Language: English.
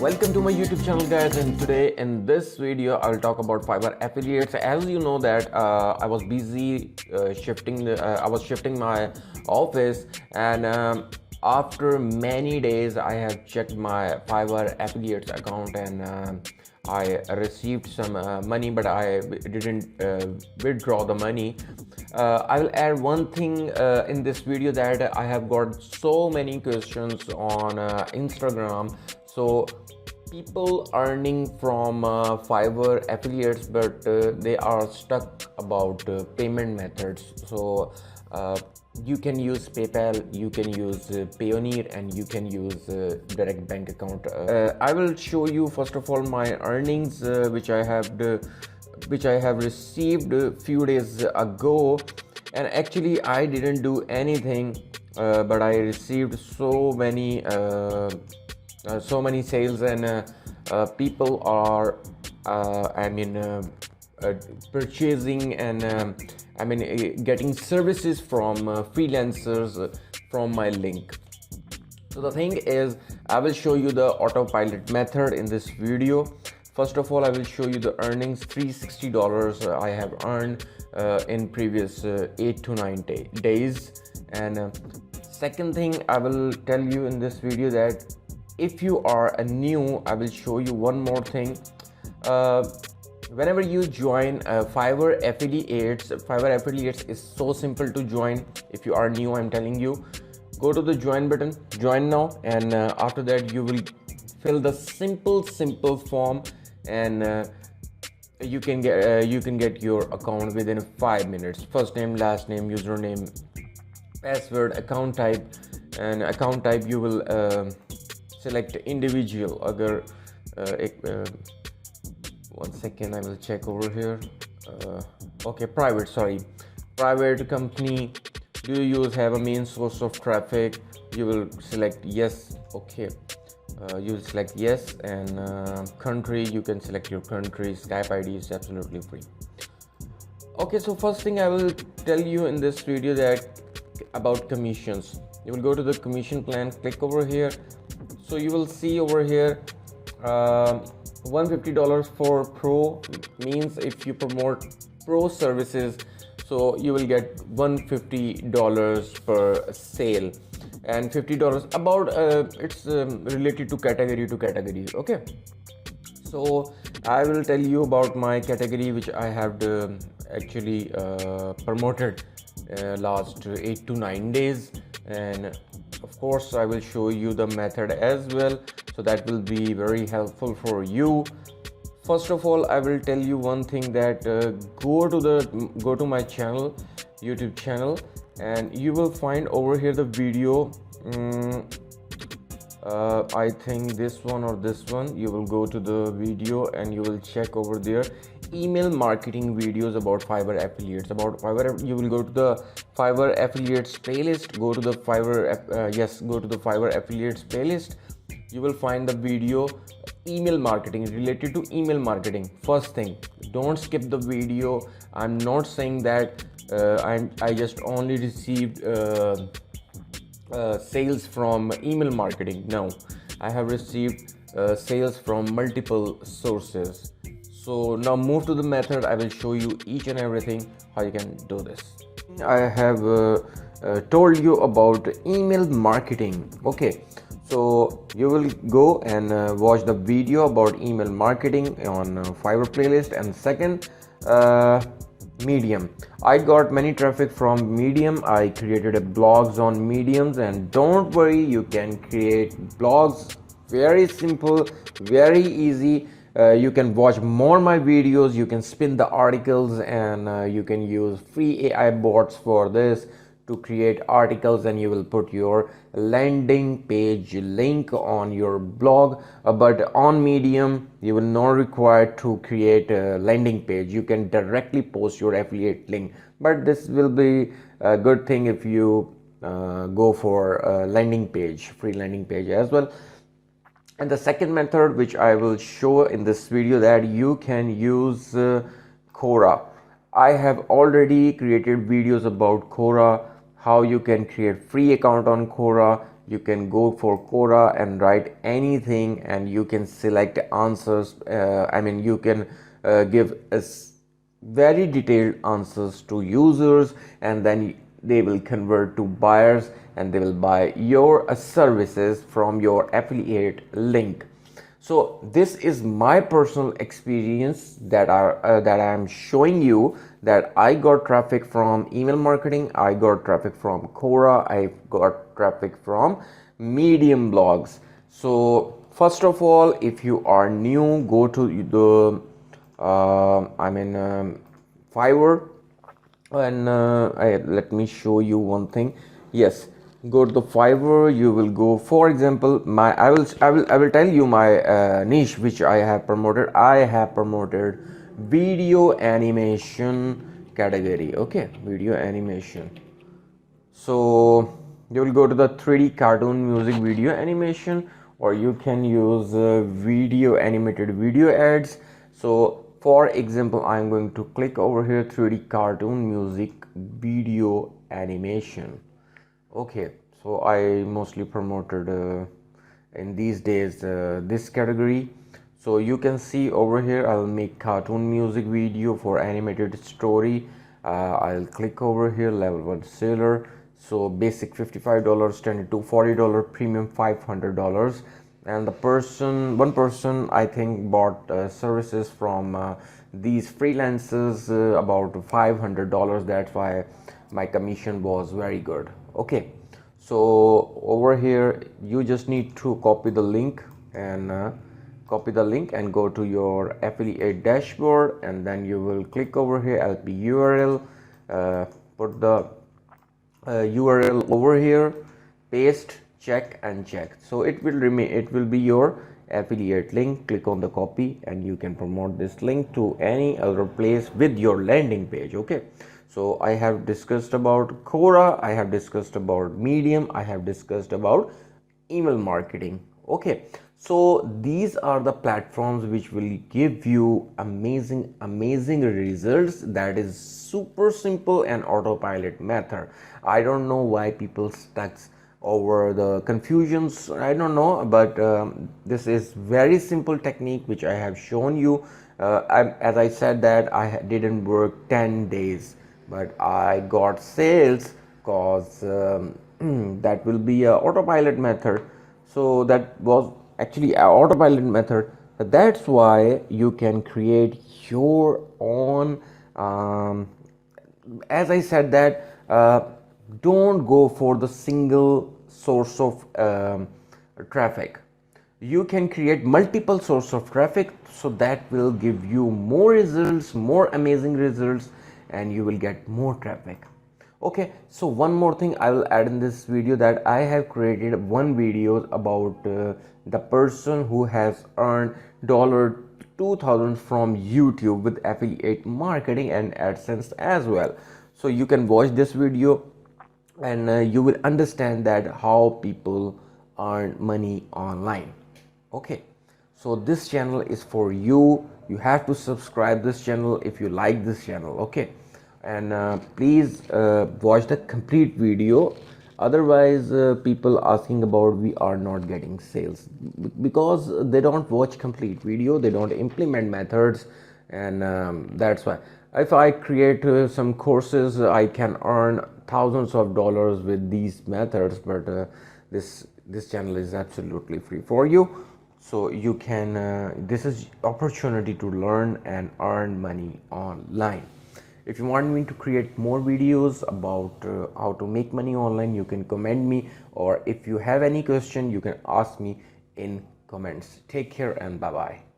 Welcome to my YouTube channel, guys, and today in this video I'll talk about Fiverr affiliates. As you know that I was busy shifting my office, and after many days I have checked my Fiverr affiliates account, and I received some money, but I didn't withdraw the money. I will add one thing in this video, that I have got so many questions on Instagram. So people earning from Fiverr affiliates, but they are stuck about payment methods. So you can use PayPal, you can use Payoneer, and you can use direct bank account. I will show you first of all my earnings, which I have received a few days ago. And actually I didn't do anything, but I received so many sales, and people are purchasing, and getting services from freelancers from my link. So the thing is, I will show you the autopilot method in this video. First of all, I will show you the earnings. $360 I have earned in previous 8 to 9 days. And second thing I will tell you in this video, that if you are a new, I will show you one more thing. Whenever you join Fiverr affiliates is so simple to join. If you are new, I'm telling you, go to the join button, join now, and after that you will fill the simple form, and you can get your account within 5 minutes. First name, last name, username, password, account type. And account type you will select individual. Agar one second, I will check over here. Okay, private company. Do you have a main source of traffic? You will select yes. Okay, you will select yes. And country, you can select your country. Skype ID is absolutely free. Okay, so first thing I will tell you in this video, that about commissions. You will go to the commission plan, click over here. So you will see over here $150 for pro, means if you promote pro services, so you will get $150 per sale, and $50 about it's related to category. Okay, so I will tell you about my category, which I have actually promoted last 8 to 9 days. And of course I will show you the method as well, so that will be very helpful for you. First of all, I will tell you one thing, that go to my channel, YouTube channel, and you will find over here the video. I think this one or this one. You will go to the video and you will check over there email marketing videos about Fiverr affiliates. About Fiverr, you will go to the Fiverr affiliates playlist. Go to the Fiverr affiliates playlist. You will find the video email marketing, related to email marketing. First thing, don't skip the video. I'm not saying that I just only received sales from email marketing. No, I have received sales from multiple sources. So now move to the method. I will show you each and everything how you can do this. I have told you about email marketing. Okay, so you will go and watch the video about email marketing on Fiverr playlist. And second, Medium. I got many traffic from Medium. I created a blogs on Mediums, and don't worry, you can create blogs very simple, very easy. You can watch more my videos, you can spin the articles, and you can use free AI bots for this to create articles, and you will put your landing page link on your blog. But on Medium, you will not require to create a landing page. You can directly post your affiliate link, but this will be a good thing if you go for a landing page, free landing page as well. And the second method, which I will show in this video, that you can use Quora. I have already created videos about Quora, how you can create free account on Quora. You can go for Quora and write anything, and you can select answers. You can give us very detailed answers to users, and then they will convert to buyers and they will buy your services from your affiliate link. So this is my personal experience that I am showing you, that I got traffic from email marketing, I got traffic from Quora, I got traffic from Medium blogs. So first of all, if you are new, go to the Fiverr, and let me show you one thing. Yes, go to the Fiverr. You will go, for example, I will tell you my niche which I have promoted. I have promoted video animation category. Okay, video animation. So you will go to the 3D cartoon music video animation, or you can use video animated video ads. So for example, I'm going to click over here, 3D cartoon music video animation. Okay, so I mostly promoted in these days this category. So you can see over here, I'll make cartoon music video for animated story. I'll click over here, level 1 seller. So basic $55, standard to $40, premium $500. And one person I think bought services from these freelancers about $500. That's why my commission was very good. Okay, so over here you just need to copy the link and go to your affiliate dashboard, and then you will click over here, LP URL, put the URL over here, paste, check and check. So it will be your affiliate link. Click on the copy and you can promote this link to any other place with your landing page. Okay, so I have discussed about Quora, I have discussed about Medium, I have discussed about email marketing. Okay, so these are the platforms which will give you amazing results. That is super simple and autopilot method. I don't know why people stuck over the confusions, I don't know, but this is very simple technique which I have shown you. As I said that I didn't work 10 days, but I got sales cause that will be a autopilot method. So that was actually an autopilot method. That's why you can create your own as I said that don't go for the single source of traffic. You can create multiple sources of traffic, so that will give you more results, more amazing results, and you will get more traffic. Okay, so one more thing I will add in this video, that I have created one video about the person who has earned $2,000 from YouTube with affiliate marketing and AdSense as well. So you can watch this video and you will understand that how people earn money online. Okay, so this channel is for you. You have to subscribe this channel if you like this channel. Okay, and please watch the complete video. Otherwise people asking about we are not getting sales because they don't watch complete video, they don't implement methods, and that's why. If I create some courses, I can earn thousands of dollars with these methods, but this channel is absolutely free for you. So you can this is opportunity to learn and earn money online. If you want me to create more videos about how to make money online, you can comment me, or if you have any question, you can ask me in comments. Take care and bye bye.